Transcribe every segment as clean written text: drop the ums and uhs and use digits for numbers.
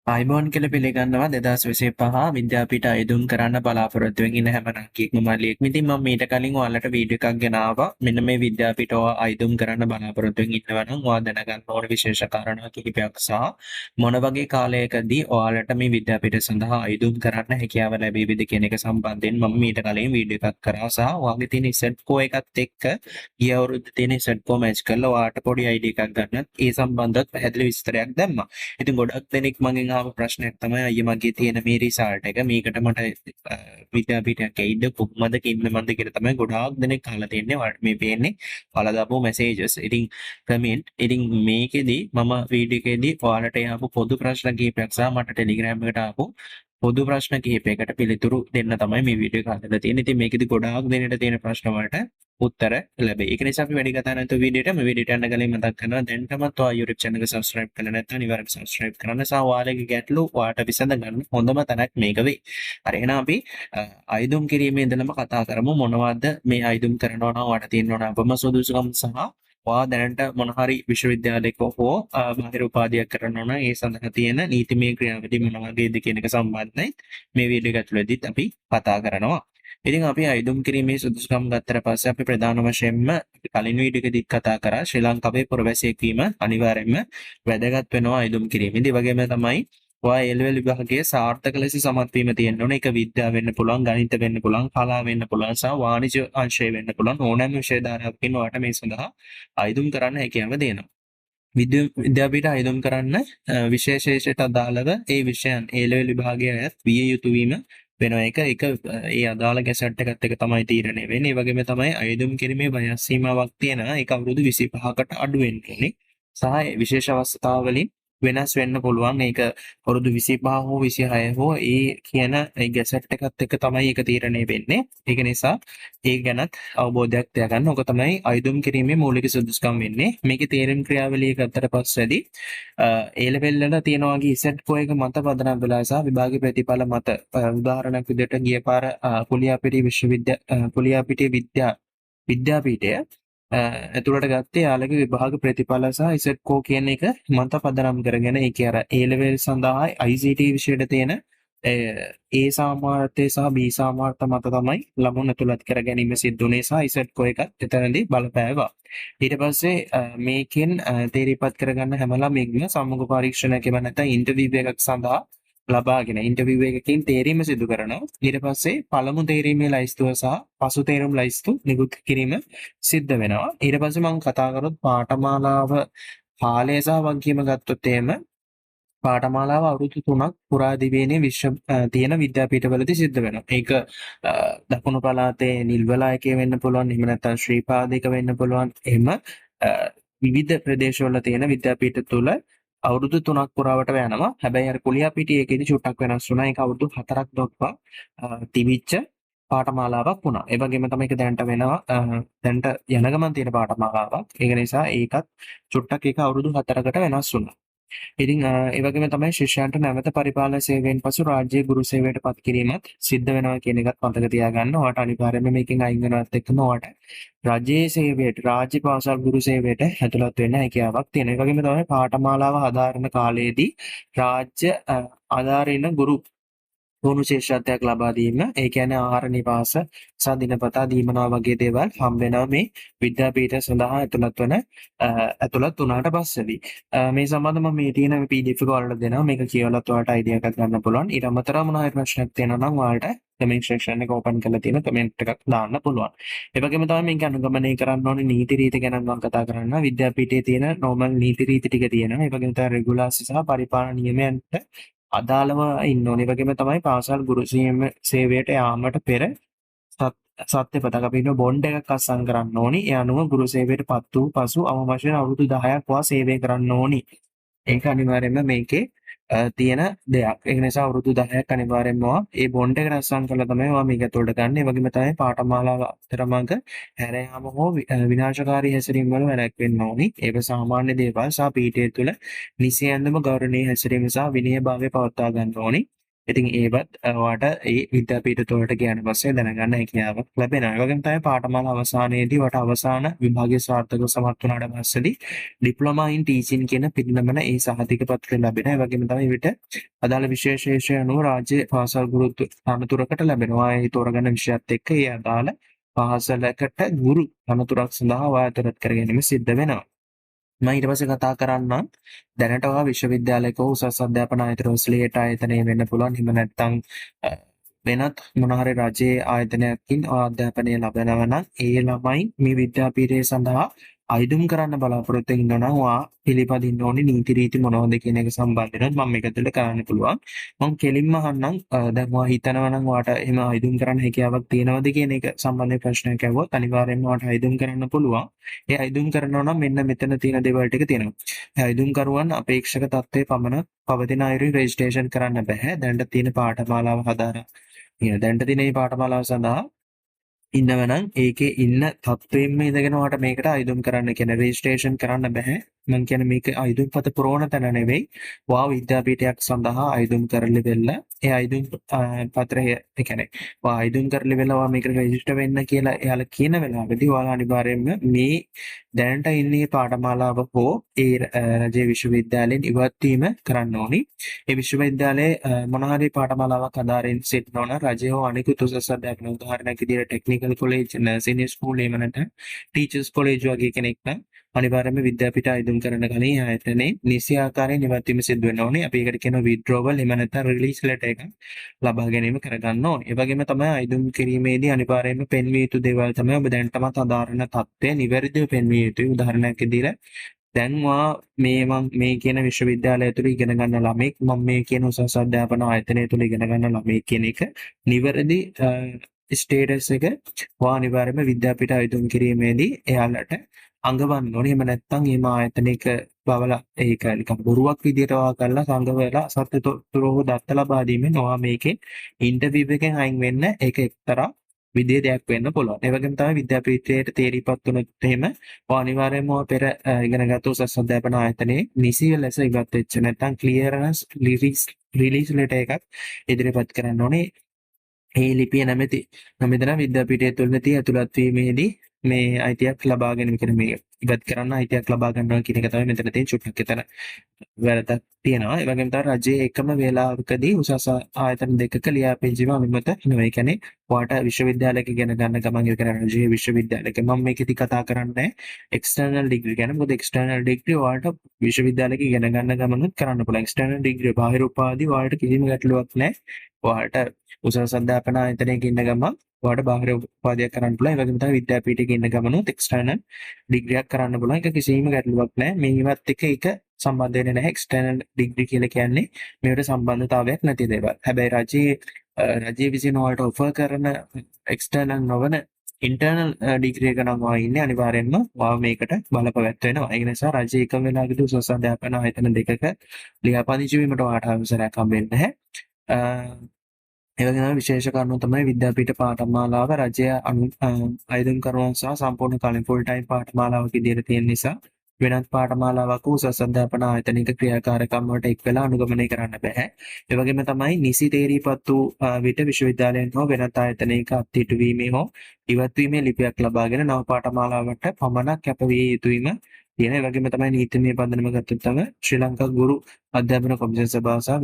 අයිබෝන් කියලා පිළිගන්නවා 2025 විද්‍යාපීඨ අයදුම් කරන්න බලාපොරොත්තු වෙන ඉන්න හැම නාකියෙක්ම මල්ලියෙක්. ඉතින් මම මීට කලින් ඔයාලට වීඩියෝ එකක් ගෙනාවා. මෙන්න මේ විද්‍යාපීඨ ඔයා අයදුම් කරන්න බලාපොරොත්තු වෙන ඉන්නවා නම් ඔයා දැනගන්න ඕන විශේෂ කාරණා කිහිපයක් සහ මොන වගේ කාලයකදී ඔයාලට මේ විද්‍යාපීඨ සඳහා අයදුම් කරන්න හැකියාව ලැබෙයිද කියන එක සම්බන්ධයෙන් මම මීට කලින් වීඩියෝ එකක් කරා සහ ඔයාගේ තියෙන සෙට්කෝ එකත් එක්ක ගිය අවුරුද්දේ තියෙන සෙට්කෝ මැච් කරලා ඔයාට පොඩි අයිඩියා එකක් ගන්නත් ඒ සම්බන්ධව පැහැදිලි විස්තරයක් දැම්මා. ඉතින් ගොඩක් දෙනෙක් මගෙන් ආව ප්‍රශ්නයක් තමයි අයියා මගේ තියෙන මේ රිසල්ට් එක මේකට මට විද්‍යාපීඨයක් ඇයිද කොහොමද කින්නමන්ද කියලා තමයි ගොඩාක් දෙනෙක් අහලා තියෙන්නේ. මේ පේන්නේ ඔයාලා දාපු මැසේජස්. ඉතින් කමෙන්ට්. ඉතින් මේකෙදි මම වීඩියෝ එකේදී ඔයාලට ආපු පොදු ප්‍රශ්න කිහිපයක් සහ මට ටෙලිග්‍රෑම් එකට ආපු පොදු ප්‍රශ්න කිහිපයකට පිළිතුරු දෙන්න තමයි මේ වීඩියෝ එක හදලා තියෙන්නේ. ඉතින් මේකෙදි ගොඩාක් දෙනෙක්ට තියෙන ප්‍රශ්න වලට උත්තර ලැබෙයි. ඒක නිසා අපි වැඩි කතා නැතුව වීඩියෝට යන්න කලින් මතක් කරනවා දැන්ටමත් ඔයා YouTube channel එක subscribe කරලා නැත්නම් අනිවාර්යයෙන් subscribe කරන්න සහ ඔයාලගේ ගැටලු ඔයාට විසඳ ගන්න හොඳම තැනක් මේක වෙයි. හරි එහෙනම් අපි අයදුම් කිරීමේ ඉඳලම කතා කරමු මොනවද මේ අයදුම් කරනවා නම් ඔයාට තියෙන්න ඕන අපම සුදුසුකම් සහ ඔයා දැනට මොන හරි විශ්වවිද්‍යාලයක හෝ බාහිර උපාධියක් කරනවා නම් ඒ සඳහා තියෙන නීතිමය ක්‍රියාවලිය මොන වගේද කියන එක සම්බන්ධයි මේ වීඩියෝ එක ඇතුළතදීත් අපි කතා කරනවා. ඉතින් අපි අයදුම් කිරීමේ සුදුසුකම් ගත්තට පස්සේ අපි ප්‍රධාන වශයෙන්ම කලින් වීඩියෝ එකේදීත් කතා කරා ශ්‍රී ලංකාවේ පුරවැසියෙක් වීම අනිවාර්යයෙන්ම වැදගත් වෙනවා අයදුම් කිරීමේදී. ඒ වගේම තමයි ඔයා A-level විභාගයේ සාර්ථක ලෙස සමත් වීම තියෙන්න ඕනේ. ඒක විද්‍යාව වෙන්න පුළුවන්, ගණිත වෙන්න පුළුවන්, කලාව වෙන්න පුළුවන් සහ වාණිජ්‍ය අංශය වෙන්න පුළුවන්. ඕනෑම විෂය ධාරාවක් ඉන්න ඔයාට මේ සඳහා අයදුම් කරන්න හැකියාව දෙනවා. විද්‍යාපීඨ අයදුම් කරන්න විශේෂයට අදාළව ඒ විෂයන් A-level විභාගයේ විය යුතු වීම වෙන එක ඒ අදාළ ගැසට් එකත් එක තමයි තීරණය වෙන්නේ. ඒ වගේම තමයි අයදුම් කිරීමේ වයස් සීමාවක් තියෙනවා. ඒක අවුරුදු 25කට අඩු වෙන්න ඕනේ. සහ විශේෂ අවස්ථා වලින් වෙනස් වෙන්න පුළුවන්. ඒක අවුරුදු 25 හෝ 26 හෝ ඒ කියන ඒ ගැසට් එකත් එක්ක තමයි ඒක තීරණය වෙන්නේ. ඒක නිසා ඒ ගැනත් අවබෝධයක් තියාගන්න. ඕක තමයි අයදුම් කිරීමේ මූලික සුදුසුකම් වෙන්නේ. මේකේ තේරීම් ක්‍රියාවලිය ගත්තට පස්සේදී A level වල තියෙන වගේ ඉසෙට් කෝ එක මත පදනම් වෙලා සහ විභාග ප්‍රතිඵල මත උදාහරණයක් විදිහට ගිය පාර කුලියාපිටිය විද්‍යාපීඨය ඇතුළට ගත්තේ යාළගේ විභාග ප්‍රතිඵල සහ ඉසෙට් කෝ කියන එක මත පදනම් කරගෙන ඒකේ අර A level සඳහා ICT විෂයට තියෙන A සාමාර්ථය සහ B සාමාර්ථ මත තමයි ළමුන් ඇතුළත් කර ගැනීම සිද්ධ වුණේ සහ ඉසෙට් කෝ එකත් එතනදී බලපෑවා. ඊට පස්සේ මේකෙන් තේරීපත් කරගන්න හැම ළමෙක්ම සම්මුඛ පරීක්ෂණයක් එව නැත්නම් ඉන්ටර්විව් එකක් සඳහා ලබාගෙන ඉන්ටර්විව් එකකින් තේරීම සිදු කරනවා. ඊට පස්සේ පළමු තේරීමේ ලයිස්තුව සහ පසු තේරුම් ලයිස්තු නිකුත් කිරීම සිද්ධ වෙනවා. ඊට පස්සේ මම කතා කරොත් පාඨමාලාව කාලය සහ වගකීම ගත්තොත් එහෙම පාඨමාලාව අවුරුදු 3ක් පුරා දිවයිනේ තියෙන විද්‍යාපීඨවලදී සිද්ධ වෙනවා. ඒක දකුණු පළාතේ නිල්වලායකේ වෙන්න පුළුවන්. එහෙම නැත්නම් ශ්‍රීපාදික වෙන්න පුළුවන්. එහෙම විවිධ ප්‍රදේශවල තියෙන විද්‍යාපීඨ තුල අවුරුදු 3ක් පුරාවට යනවා. හැබැයි අර කුලියාපිටිය එකේදී චුට්ටක් වෙනස් වුණා. ඒක අවුරුදු 4ක් දක්වා තිබිච්ච පාඨමාලාවක් වුණා. ඒ වගේම තමයි ඒක දැනට වෙනවා. දැනට යන ගමන් තියෙන පාඨමාලාවක්. ඒක නිසා ඒකත් චුට්ටක් ඒක අවුරුදු 4කට වෙනස් වුණා. ඉතින් ඒ වගේම තමයි ශිෂ්‍යයන්ට නැවත පරිපාලන සේවයෙන් පසු රාජ්‍ය ගුරු සේවයට පත් කිරීමත් සිද්ධ වෙනවා කියන එකත් මතක තියාගන්න. ඔයාට අනිවාර්යයෙන්ම මේකෙන් අයින් වෙනවත් එක්කම ඔයාට රජයේ සේවයට, රාජ්‍ය පාසල් ගුරු සේවයට ඇතුළත් වෙන්න හැකියාවක් තියෙනවා. ඒ වගේම තමයි පාඨමාලාව හදාරන කාලයේදී රාජ්‍ය ආධාරින ගුරු පුහුණු ශිෂ්‍යත්වයක් ලබා දීම, ඒ කියන්නේ ආහාර නිවාස සහ දිනපතා දීමනා වගේ දේවල් හම්බ වෙනවා මේ විද්‍යාපීඨ සඳහා ඇතුළත් වුණාට පස්සේදී. මේ සම්බන්ධව මම මේ තියෙන PDF එක ඔයාලට දෙනවා. මේක කියවලත් ඔයාලට අයිඩියා එකක් ගන්න පුළුවන්. ඊට අමතරව මොනවා හරි ප්‍රශ්නයක් තියෙනවා නම් ඔයාලට කමෙන්ට් සෙක්ෂන් එක ඕපන් කරලා තියෙන කමෙන්ට් එකක් දාන්න පුළුවන්. ඒ වගේම තමයි මේක අනුගමනය කරන්න ඕනේ නීති රීති ගැන මම කතා කරනවා. විද්‍යාපීඨයේ තියෙන නෝමල් නීති රීති ටික තියෙනවා. ඒ වගේම තමයි රෙගුලාසි සහ පරිපාලන නියමයන්ට අදාළව ඉන්න ඕනේ. ඒ වගේම තමයි පාසල් ගුරු සේවයට යාමට පෙර සත්‍ය පතක අපි ඉන්න බොන්ඩ් එකක් අත්සන් කරන්න ඕනි. ඒ අනුව ගුරු සේවයටපත් වූ පසු අවම වශයෙන් අවුරුදු 10ක් වා සේවය කරන්න ඕනි. ඒක අනිවාර්යයෙන්ම මේකේ තියෙන දෙයක්. ඒ නිසා අවුරුදු 10ක් අනිවාර්යයෙන්ම ඒ බොන්ඩ් එක රැස්සම් කරලා තමයි ඔයා මේක ඇතුළට ගන්න. ඒ වගේම තමයි පාඨමාලාව අතරමඟ හැර යාම හෝ විනාශකාරී හැසිරීම් වල වැළැක්වෙන්න ඕනි. ඒක සාමාන්‍ය දේවල් සහ පීඨය තුළ නිසියඳම ගෞරවනීය හැසිරීම සහ විනය භාවය පවත්වා ගන්න ඕනි. ඉතින් ඒවත් ඔයාට ඒ විද්‍යාපීඨ තුළට ගියාට පස්සේ දැනගන්න හැකියාවක් ලැබෙනවා. ඒ වගේම තමයි පාඨමාලා අවසානයේදී ඔයාට අවසාන විභාගයේ සාර්ථකව සමත් වුණාට පස්සේදී ඩිප්ලෝමා ඉන් ටීචින් කියන පිරිනමන ඒ සහතික පත්‍රය ලැබෙනවා. ඒ වගේම තමයි විට අදාළ විශේෂ අනුව රාජ්‍ය පාසල් ගුරු තනතුරකට ලැබෙනවා. ඒ තෝරගන්න විෂයත් එක්ක ඒ අදාළ පාසලකට ගුරු තනතුරක් සඳහා ඔයා අතරත් කර ගැනීම සිද්ධ වෙනවා. මම ඊට පස්සේ කතා කරන්නම් දැනට ඔයා විශ්වවිද්‍යාලයක හෝ උසස් අධ්‍යාපන ආයතන ස්ලේට් ආයතනයේ වෙන්න පුළුවන්. එහෙම නැත්නම් වෙනත් මොන හරි රජයේ ආයතනයකින් අධ්‍යාපනය ලබනවා නම් ඒ ළමයි මේ විද්‍යාපීඨය සඳහා අයදුම් කරන්න බලාපොරොත්තු වෙනවා නම් ඔයා පිළිපදින්න ඕනේ නීති රීති මොනවද කියන එක සම්බන්ධව මම මේක ඇතුළේ කරන්න පුළුවන්. මම කෙලින්ම අහන්නම් දැන් ඔයා හිතනවා නම් ඔයාට එහෙම අයදුම් කරන්න හැකියාවක් තියෙනවද කියන එක සම්බන්ධ ප්‍රශ්නයක් ඇහුවොත් අනිවාර්යෙන්ම ඔයාට අයදුම් කරන්න පුළුවන්. ඒ අයදුම් කරනවා නම් මෙන්න මෙතන තියෙන දේවල් ටික තියෙනවා. ඒ අයදුම් කරුවන් අපේක්ෂක තත්ත්වයේ පමණ පවතින අයුරින් රෙජිස්ට්‍රේෂන් කරන්න බෑ. දැනට තියෙන පාඨමාලාව හදාරා. දැනට තියෙන මේ පාඨමාලාව සඳහා ඉන්නවනම් ඒකේ ඉන්න තත්ත්වයෙන්ම ඉඳගෙන ඔයාට මේකට අයදුම් කරන්න කියන්නේ රෙජිස්ට්‍රේෂන් කරන්න බෑ. මම කියන්නේ මේක අයදුම් පත පුරවන තැන නෙවෙයි. ඔයා විද්‍යාපීඨයක් සඳහා අයදුම් කරලි වෙන්න ඒ අයදුම් පත්‍රය ඒ කියන්නේ ඔයා අයදුම් කරලි වෙලා ඔයා මේකට රෙජිස්ටර් වෙන්න කියලා එයාලා කියන වෙලාවෙදී ඔයාලා අනිවාර්යයෙන්ම මේ දැනට ඉන්නේ පාඨමාලාව හෝ ඒ රජයේ විශ්වවිද්‍යාලයෙන් ඉවත් වීම කරන්න ඕනි. ඒ විශ්වවිද්‍යාලයේ මොන හරි පාඨමාලාවක් ආධාරයෙන් සිටිනවා නම් රජය හෝ අනිකුත් උසස් අධ්‍යාපන උදාහරණයක් විදිහට ටෙක්නිකල් කොලෙජ්, නර්සින් ස්කූල් එහෙම නැත්නම් ටීචර්ස් කොලෙජ් වගේ කෙනෙක් නම් අනිවාර්යයෙන්ම විද්‍යාපීඨ අයදුම් කරන කලින් ආයතනයේ නිසි ආකාරයෙන් ඉවත් වීම සිදු වෙන්න ඕනේ. අපි ඒකට කියනවා withdrawal එහෙම නැත්නම් release letter එකක් ලබා ගැනීම කරගන්න ඕනේ. ඒ වගේම තමයි අයදුම් කිරීමේදී අනිවාර්යයෙන්ම පෙන්විය යුතු දේවල් තමයි ඔබ දැනටමත් අදාරණ තත්ත්වය නිවැරදිව පෙන්විය යුතුයි. උදාහරණයක් විදිහට දැන් මේ කියන විශ්වවිද්‍යාලය තුළ ඉගෙන ගන්න ළමෙක් මම මේ කියන උසස් අධ්‍යාපන ආයතනය තුළ ඉගෙන ගන්න ළමෙක් කියන එක නිවැරදි ස්ටේටස් එක අනිවාර්යයෙන්ම විද්‍යාපීඨ අයදුම් කිරීමේදී එයාලට අඟවන්න ඕනේ. එහෙම නැත්නම් මේ ආයතනයක බවලා ඒක නිකන් බොරුවක් විදියට කරලා සංගවලා සත්‍යතොරතුරු දත්ත ලබා දීමෙන් ඔයා මේකේ ඉන්ටර්විව් එකෙන් අයින් වෙන්න ඒක එක්තරා විදිහේ දෙයක් වෙන්න පුළුවන්. ඒ වගේම තමයි විද්‍යාපීඨයට තේරීපත් වුණොත් එහෙම අනිවාර්යයෙන්ම පෙර ඉගෙනගත්තු උසස් අධ්‍යාපන ආයතනයේ නිසි ලෙස ඉවත් වෙච්ච නැත්නම් ක්ලියරන්ස් රිලීස් ලෙටර් එකක් ඉදිරිපත් කරන්න ඕනේ. ඒ ලිපිය නැමැති මෙතන විද්‍යාපීඨය තුළ නැති ඇතුළත් වීමේදී මේ අයිතියක් ලබා ගැනීම කියන මේ ඉවත් කරන්න අයිතියක් ලබා ගන්නවා කියන එක තමයි මෙතන තියෙන චුට්ටක් විතර වැරද්දක් තියෙනවා. ඒ වගේම තමයි රජයේ එකම වේලාවකදී උසස් ආයතන දෙකක ලියාපදිංචිව අනුමත වෙනවා. ඒ කියන්නේ ඔයාට විශ්වවිද්‍යාලයක ඉගෙන ගන්න ගමන් ඉගෙන ගන්න රජයේ විශ්වවිද්‍යාලයක මම මේකෙදි කතා කරන්නේ එක්ස්ටර්නල් ඩිග්‍රී ගැන. මොකද එක්ස්ටර්නල් ඩිග්‍රී ඔයාට විශ්වවිද්‍යාලයක ඉගෙන ගන්න ගමනුත් කරන්න පුළුවන්. එක්ස්ටර්නල් ඩිග්‍රී බාහිර උපාධි ඔයාට කිසිම ගැටලුවක් නැහැ. ඔයාට උසස් අධ්‍යාපන ආයතනයක ඉන්න ගමන් ඔයාට බාහිර උපාධියක් කරන්න පුළුවන්. ඒ වගේම තමයි විද්‍යාපීඨයක ඉන්න ගමනොත් එක්ස්ටර්නල් ඩිග්‍රියක් කරන්න පුළුවන්. ඒක කිසිම ගැටලුවක් නැහැ. මේවත් එක්ක ඒක සම්බන්ධ වෙන්නේ නැහැ. එක්ස්ටර්නල් ඩිග්‍රී කියලා කියන්නේ මේවට සම්බන්ධතාවයක් නැති දේවල්. හැබැයි රජයේ විසින් ඔයාලට ඔෆර් කරන එක්ස්ටර්නල් නොවන ඉන්ටර්නල් ඩිග්‍රී එක නම් ඔයා ඉන්නේ අනිවාර්යෙන්ම ඔයා මේකට බලපෑත් වෙනවා. ඒ නිසා රජයේ එකම වෙලාවකදී උසස් අධ්‍යාපන ආයතන දෙකක ලියාපදිංචි වීමට ඔයාට අවසරයක් හම්බෙන්නේ නැහැ. ඒ වගේම විශේෂ කාරණා තමයි විද්‍යාපීඨ පාඨමාලාව රජය අයදුම් කරුවන් සහ සම්පූර්ණ කාලීන ෆුල් ටයිම් පාඨමාලාවක ඉදිරියට තියෙන නිසා වෙනත් පාඨමාලාවක උසස් අධ්‍යාපන ආයතනික ක්‍රියාකාරකම් වලට එක් වෙලා අනුගමනය කරන්න බෑ. ඒ වගේම තමයි නිසි තේරීපත් වූ විට විශ්වවිද්‍යාලයෙන් හෝ වෙනත් ආයතනයක අත්හිටුවීමේ හෝ ඉවත්වීමේ ලිපියක් ලබාගෙන නව පාඨමාලාවට පමණක් කැපවිය යුතුයිම තියෙන. ඒ වගේම තමයි නීතිමය පදනම ගත්තොත් තමයි ශ්‍රී ලංකා ගුරු අධ්‍යාපන කොමිෂන් සභාව සහ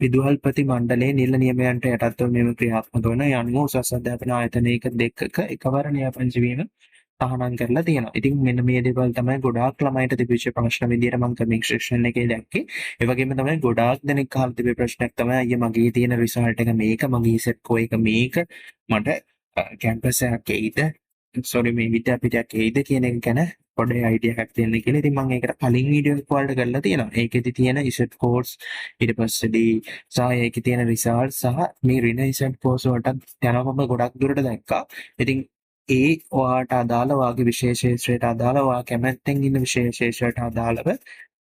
විදුහල්පති මණ්ඩලයේ නිල නියමයන්ට යටත්ව මෙම ක්‍රියාත්මක වන යනුව උසස් අධ්‍යාපන ආයතනයක දෙකක එකවර ලියාපදිංචි වීම තහනම් කරලා තියෙනවා. ඉතින් මෙන්න මේ දේවල් තමයි ගොඩාක් ළමයිට තිබිච්ච ප්‍රශ්න විදියට මම කමික් සෙක්ෂන් එකේ දැක්කේ. ඒ වගේම තමයි ගොඩාක් දෙනෙක් අහලා තිබෙ ප්‍රශ්නයක් තමයි අයියා මගේ තියෙන රිසල්ට් එක මේක, මගේ සෙට් කෝ එක මේක, මට කැම්පස් එකක් එයිද? මේ විද්‍යාපීඨයක් එයිද කියන එක ගැන පොඩි අයිඩියා එකක් දෙන්න කියලා. ඉතින් මම ඒකට කලින් වීඩියෝ එකක් වලට කරලා තියෙනවා. ඒකෙදි තියෙන ඉසෙට් කෝර්ස් ඊට පස්සේදී සහ ඒකේ තියෙන රිසල්ට් සහ මේ රින ඉසෙට් කෝර්ස් වලට යනවා මම ගොඩක් දුරට දැක්කා. ඉතින් ඒ ඔයාට අදාළ වාගේ විශේෂ ශේෂ්ත්‍රයට අදාළ ඔයා කැමැත්තෙන් ඉන්න විශේෂ ශේෂ්ත්‍රයට අදාළව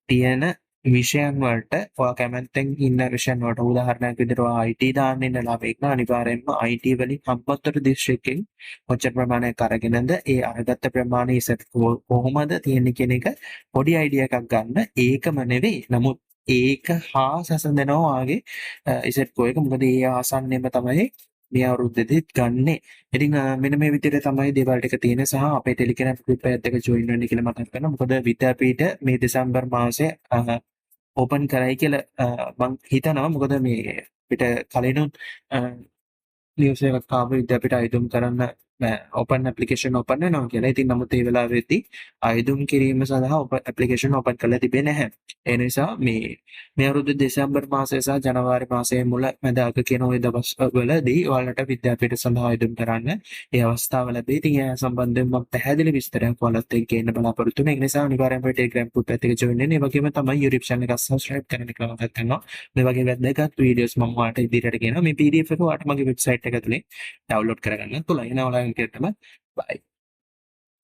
තියෙන විෂයන් වලට ඔයා කැමැත්තෙන් ඉන්න විෂයන් වලට උදාහරණයක් විදිහට ඔයා IT දාන්න ඉන්න ළමෙක් නම් අනිවාර්යයෙන්ම IT වලින් හම්බතර දිස්ත්‍රික්කෙන් කොච්චර ප්‍රමාණයක් අරගෙනද ඒ අරගත්ත ප්‍රමාණය ඉසෙට් කොහොමද තියෙන්නේ කියන එක පොඩි අයිඩියා එකක් ගන්න. ඒකම නෙවෙයි. නමුත් ඒක හා සැසඳෙනවා වගේ ඉසෙට්කෝ එක. මොකද ඒ ආසන්නයේම තමයි මේ අවුරුද්දේදීත් ගන්නෙ. ඉතින් මෙන්න මේ විදිහට තමයි දේවල් ටික තියෙන්නේ සහ අපේ ටෙලිග්‍රෑම් ගෲප් එකත් එක්ක ජොයින් වෙන්න කියලා මතක් කරනවා. මොකද විද්‍යාපීඨ මේ දෙසැම්බර් මාසේ ඕපන් කරයි කියලා මං හිතනවා. මොකද මේ අපිට කලිනුත් නිවුස් එකක් ආව විද්‍යාපීඨ අයදුම් කරන්න ඕපන් ඇප්ලිකේෂන් ඕපන් වෙනවා කියලා. ඉතින් නමුත් ඒ වෙලාවෙදී අයදුම් කිරීම සඳහා ඕපන් ඇප්ලිකේෂන් ඕපන් කරලා තිබෙන්නේ නැහැ. ඒ නිසා මේ අවුරුදු දෙසැම්බර් මාසය සහ ජනවාරි මාසයේ මුල මැද අග කියන ওই දවස්වලදී ඔයාලට විද්‍යාපීඨ සඳහා අයදුම් කරන්න ඒ අවස්ථාව ලැබෙයි. ඉතින් ඒ සම්බන්ධයෙන් මම පැහැදිලි විස්තරයක් ඔයාලත් එක්ක ගේන්න බලාපොරොත්තු වෙනවා. ඒ නිසා අනිවාර්යෙන්ම ටෙලිග්‍රෑම් ගෲප් එකත් එක්ක ජොයින් වෙන්න. ඒ වගේම තමයි YouTube channel එක subscribe කරන්න කියලා මතක් කරනවා. මේ වගේ වැදගත් වීඩියෝස් මම ඔයාලට ඉදිරියට ගෙනවා. මේ PDF එක ඔයාලට මගේ වෙබ්සයිට් එක ඇතුලේ ඩවුන්ලෝඩ් කරගන්න පුළුවන්. එනවා ඔයාලගෙටම බයි.